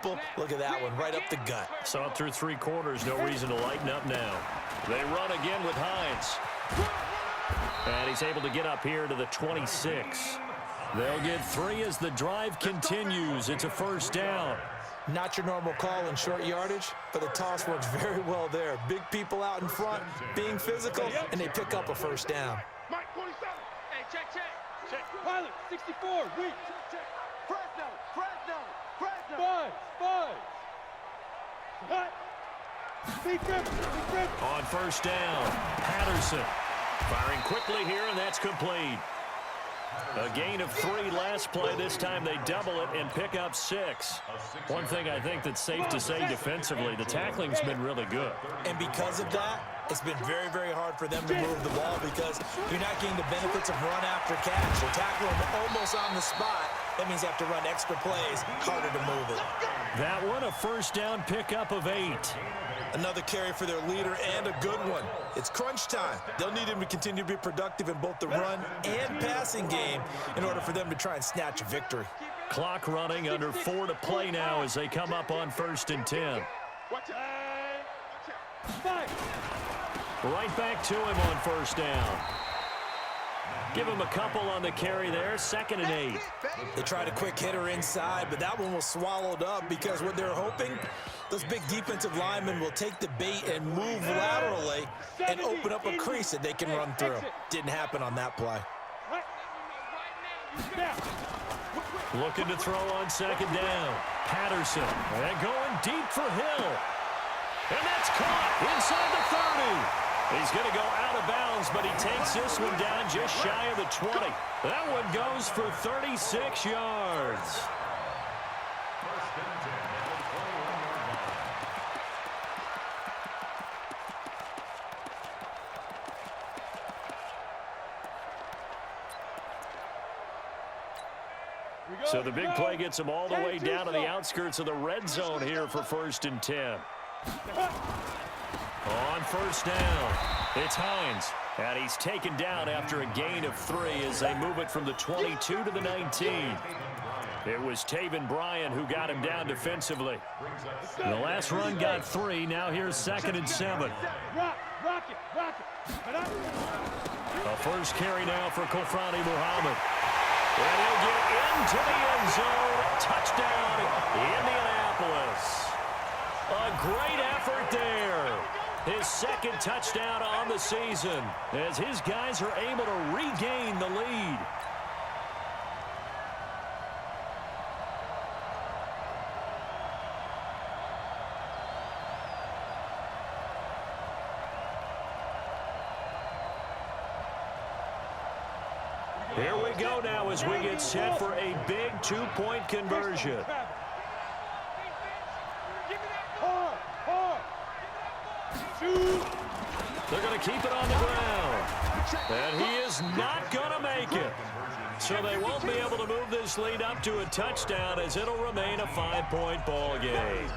Look at that one, right up the gut. Saw it through 3 quarters, no reason to lighten up now. They run again with Hines. And he's able to get up here to the 26. They'll get 3 as the drive continues. It's a first down. Not your normal call in short yardage, but the toss works very well there. Big people out in front, being physical, and they pick up a first down. Mike 47. Hey, check. Pilot, 64, weak. Check. Fresno. 5. Cut. Big grip. On first down, Patterson firing quickly here, and that's complete. A gain of 3 last play. This time they double it and pick up 6. One thing I think that's safe to say defensively, the tackling's been really good. And because of that, it's been very, very hard for them to move the ball because you're not getting the benefits of run after catch. They're tackling almost on the spot. That means they have to run extra plays, harder to move it. That one, a first down pickup of 8. Another carry for their leader and a good one. It's crunch time. They'll need him to continue to be productive in both the run and passing game in order for them to try and snatch a victory. Clock running, under 4 to play now as they come up on 1st and 10. Right back to him on first down. Give him a couple on the carry there, 2nd and 8. They tried a quick hitter inside, but that one was swallowed up because what they're hoping, those big defensive linemen will take the bait and move laterally and open up a crease that they can run through. Didn't happen on that play. Looking to throw on 2nd down. Patterson, and going deep for Hill. And that's caught inside the 30. He's going to go out of bounds, but he takes this one down just shy of the 20. That one goes for 36 yards. So the big play gets him all the way down to the outskirts of the red zone here for 1st and 10. On first down, it's Hines. And he's taken down after a gain of 3 as they move it from the 22 to the 19. It was Taven Bryan who got him down defensively. The last run got 3. Now here's 2nd and 7. A first carry now for Kofrani Muhammad. And he'll get into the end zone. Touchdown, Indianapolis. A great effort there. His 2nd touchdown on the season as his guys are able to regain the lead. Here we go now as we get set for a big 2-point conversion. They're going to keep it on the ground. And he is not going to make it. So they won't be able to move this lead up to a touchdown as it'll remain a 5-point ball game.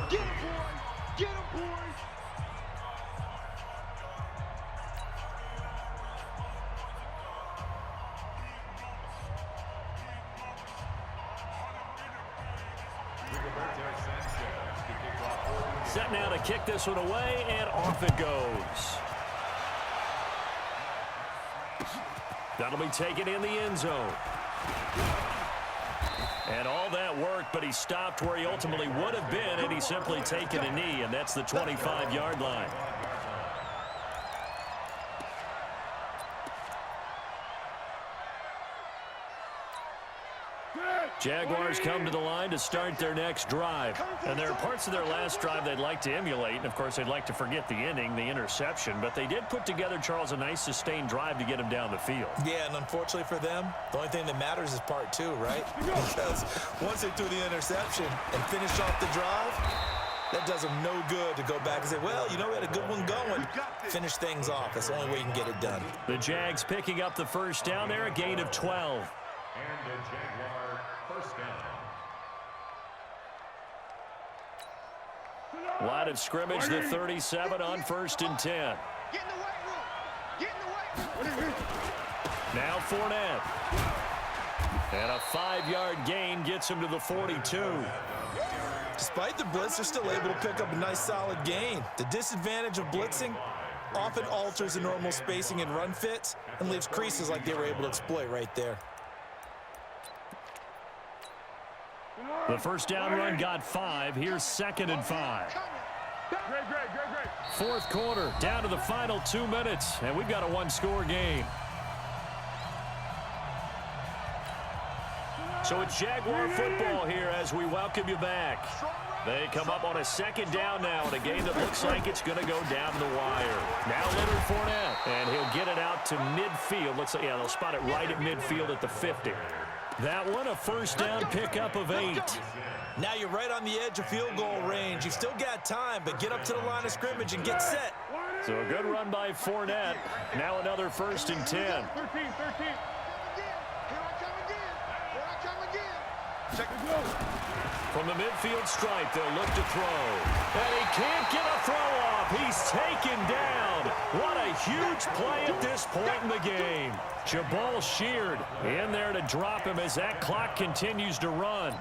Get him, boys! Get him, boys! Set now to kick this one away, and off it goes. That'll be taken in the end zone. And all that worked, but he stopped where he ultimately would have been, and he's simply taken a knee, and that's the 25-yard line. Jaguars come to the line to start their next drive. And there are parts of their last drive they'd like to emulate. And, of course, they'd like to forget the ending, the interception. But they did put together, Charles, a nice sustained drive to get him down the field. Yeah, and unfortunately for them, the only thing that matters is part 2, right? Because once they threw the interception and finished off the drive, that does them no good to go back and say, well, you know, we had a good one going. Finish things off. That's the only way you can get it done. The Jags picking up the first down there, a gain of 12. And the Jaguar first down. Line of scrimmage, the 37 on 1st and 10. Get in the weight room! Get in the weight room! Now Fournette. And a 5-yard gain gets him to the 42. Despite the blitz, they're still able to pick up a nice solid gain. The disadvantage of blitzing often alters the normal spacing and run fits and leaves creases like they were able to exploit right there. The first down run got 5. Here's 2nd and 5. Fourth quarter, down to the final 2 minutes, and we've got a one-score game. So it's Jaguar football here as we welcome you back. They come up on a 2nd down now in a game that looks like it's going to go down the wire. Now Leonard Fournette, and he'll get it out to midfield. Looks like, yeah, they'll spot it right at midfield at the 50. That one, a first down pickup of 8. Now you're right on the edge of field goal range. You've still got time, but get up to the line of scrimmage and get set. So a good run by Fournette. Now another 1st and 10. 13. Here I come again. Check it go. From the midfield stripe, they'll look to throw. And he can't get a throw off. He's taken down. What a huge play at this point in the game. Jabal Sheard in there to drop him as that clock continues to run.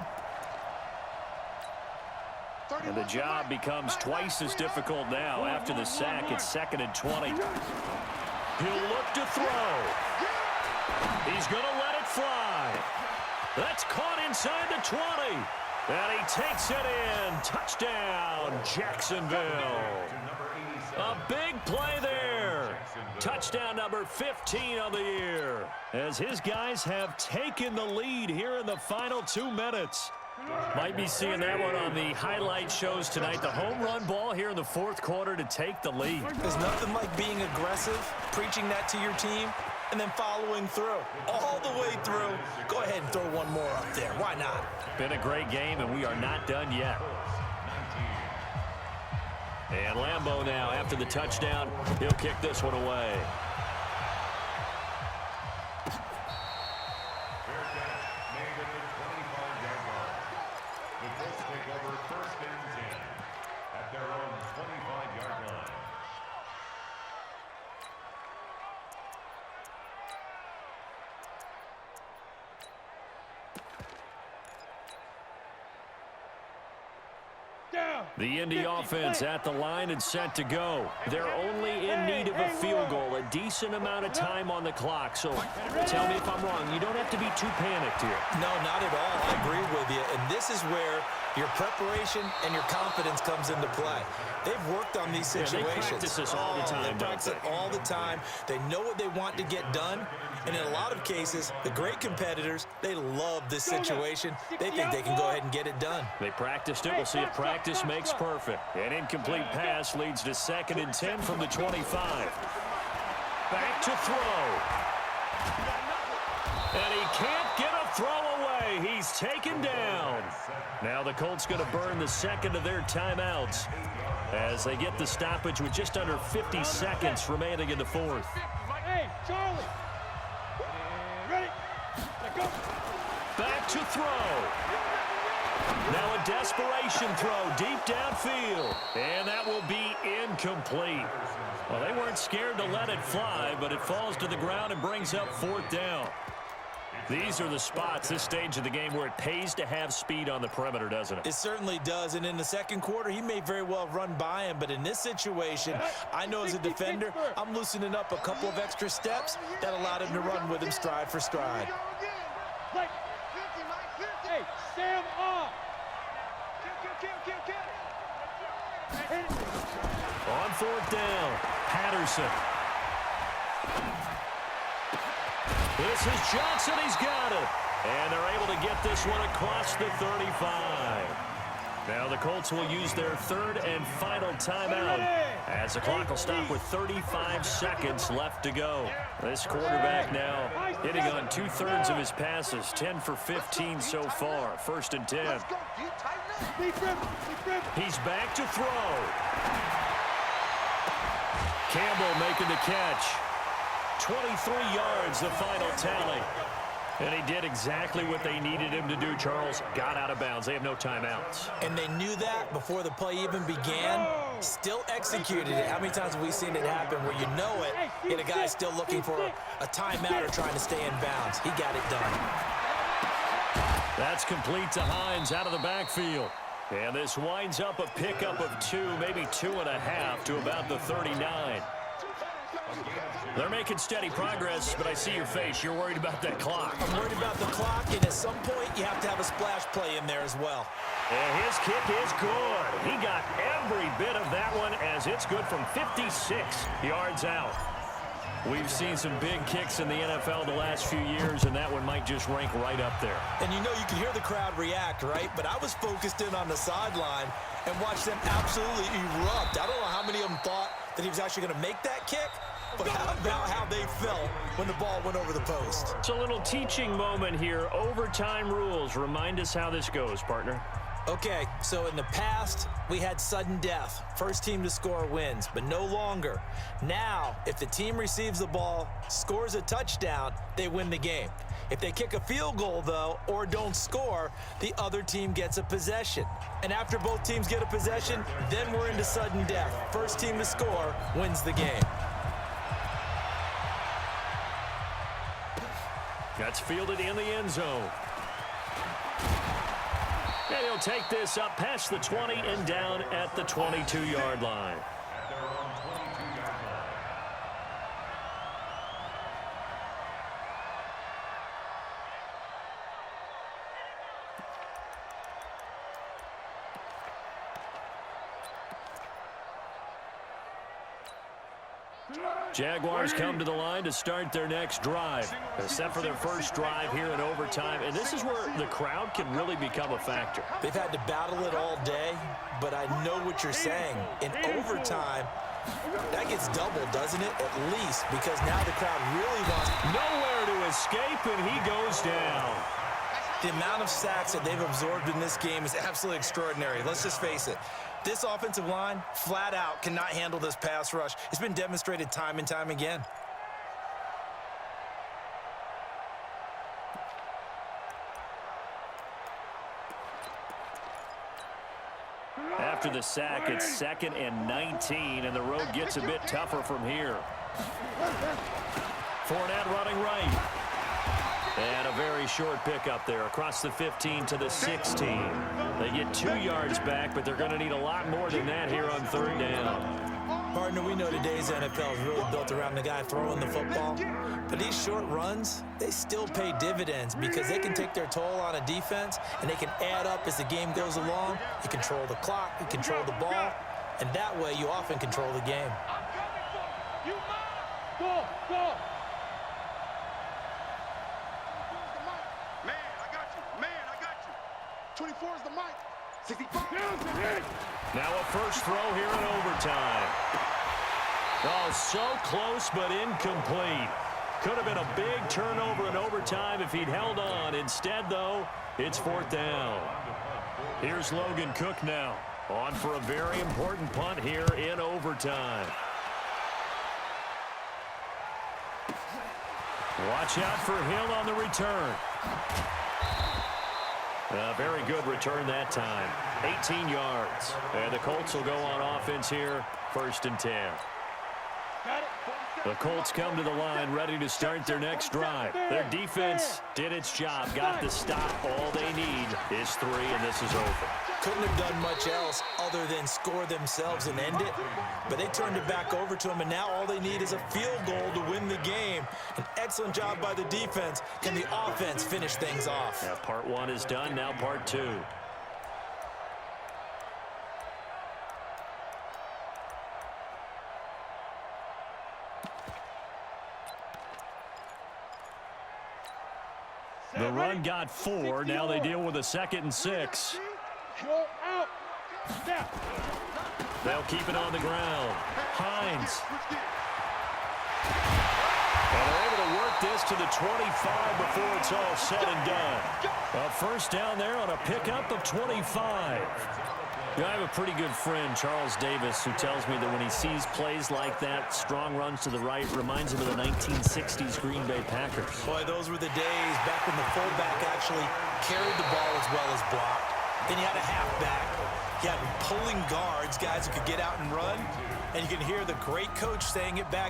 And the job becomes twice as difficult now after the sack. It's 2nd and 20. He'll look to throw. He's going to let it fly. That's caught inside the 20. And he takes it in. Touchdown, Jacksonville. A big play there. Touchdown number 15 of the year. As his guys have taken the lead here in the final 2 minutes. Might be seeing that one on the highlight shows tonight. The home run ball here in the 4th quarter to take the lead. There's nothing like being aggressive, preaching that to your team, and then following through. All the way through. Go ahead and throw one more up there. Why not? Been a great game, and we are not done yet. And Lambeau now, after the touchdown, he'll kick this one away. The Indy offense at the line and set to go. They're only in need of a field goal, a decent amount of time on the clock. So tell me if I'm wrong. You don't have to be too panicked here. No, not at all. I agree with you. And this is where your preparation and your confidence comes into play. They've worked on these situations. They practice this all the time. They practice it all the time. They know what they want to get done. And in a lot of cases, the great competitors, they love this situation. They think they can go ahead and get it done. They practiced it. We'll see if practice makes perfect. An incomplete pass leads to 2nd and 10 from the 25. Back to throw. And he can't get a throw away. He's taken down. Now the Colts going to burn the 2nd of their timeouts as they get the stoppage with just under 50 seconds remaining in the 4th. Hey, Charlie. Ready? Go. Back to throw. Now a desperation throw deep downfield. And that will be incomplete. Well, they weren't scared to let it fly, but it falls to the ground and brings up 4th down. These are the spots, this stage of the game, where it pays to have speed on the perimeter, doesn't it? It certainly does. And in the 2nd quarter, he may very well run by him. But in this situation, I know as a defender, I'm loosening up a couple of extra steps that allowed him to run with him stride for stride. Hey, Sam off. On 4th down, Patterson. This is Johnson. He's got it. And they're able to get this one across the 35. Now the Colts will use their 3rd and final timeout as the clock will stop with 35 seconds left to go. This quarterback now hitting on 2/3 of his passes, 10 for 15 so far. 1st and 10. He's back to throw. Campbell making the catch. 23 yards, the final tally. And he did exactly what they needed him to do, Charles. Got out of bounds. They have no timeouts. And they knew that before the play even began. Still executed it. How many times have we seen it happen where you know it, and a guy's still looking for a timeout or trying to stay in bounds? He got it done. That's complete to Hines out of the backfield. And this winds up a pickup of 2, maybe 2.5 to about the 39. They're making steady progress, but I see your face. You're worried about that clock. I'm worried about the clock, and at some point, you have to have a splash play in there as well. And his kick is good. He got every bit of that one as it's good from 56 yards out. We've seen some big kicks in the NFL the last few years, and that one might just rank right up there. And you know you can hear the crowd react, right? But I was focused in on the sideline and watched them absolutely erupt. I don't know how many of them thought that he was actually going to make that kick, but how about how they felt when the ball went over the post? It's a little teaching moment here. Overtime rules. Remind us how this goes, partner. Okay, so in the past, we had sudden death. First team to score wins, but no longer. Now, if the team receives the ball, scores a touchdown, they win the game. If they kick a field goal, though, or don't score, the other team gets a possession. And after both teams get a possession, then we're into sudden death. First team to score wins the game. That's fielded in the end zone. And he'll take this up past the 20 and down at the 22-yard line. Jaguars come to the line to start their next drive. Except for their first drive here in overtime. And this is where the crowd can really become a factor. They've had to battle it all day, but I know what you're saying. In overtime, that gets doubled, doesn't it? At least, because now the crowd really wants nowhere to escape, and he goes down. The amount of sacks that they've absorbed in this game is absolutely extraordinary. Let's just face it. This offensive line, flat out, cannot handle this pass rush. It's been demonstrated time and time again. After the sack, it's 2nd and 19, and the road gets a bit tougher from here. Fournette running right. And a very short pickup there across the 15 to the 16. They get 2 yards back, but they're going to need a lot more than that here on 3rd down. Partner, we know today's NFL is really built around the guy throwing the football. But these short runs, they still pay dividends because they can take their toll on a defense, and they can add up as the game goes along. You control the clock, you control the ball, and that way you often control the game. Go, go. Man, I got you. Man, I got you. 24 is the mic. 65. Now a first throw here in overtime. Oh, so close but incomplete. Could have been a big turnover in overtime if he'd held on. Instead, though, it's 4th down. Here's Logan Cook now, on for a very important punt here in overtime. Watch out for Hill on the return. A very good return that time. 18 yards. And the Colts will go on offense here, 1st and 10. The Colts come to the line ready to start their next drive. Their defense did its job, got the stop. All they need is 3, and this is over. Couldn't have done much else other than score themselves and end it. But they turned it back over to them, and now all they need is a field goal to win the game. An excellent job by the defense. Can the offense finish things off? Yeah, part 1 is done, now part 2. The run got 4. Now they deal with a 2nd and 6. Go out. Step. They'll keep it on the ground. Hines. And they're able to work this to the 25 before it's all said and done. A first down there on a pickup of 25. You know, I have a pretty good friend, Charles Davis, who tells me that when he sees plays like that, strong runs to the right, reminds him of the 1960s Green Bay Packers. Boy, those were the days back when the fullback actually carried the ball as well as blocked. Then you had a halfback. You had pulling guards, guys who could get out and run. And you can hear the great coach saying it back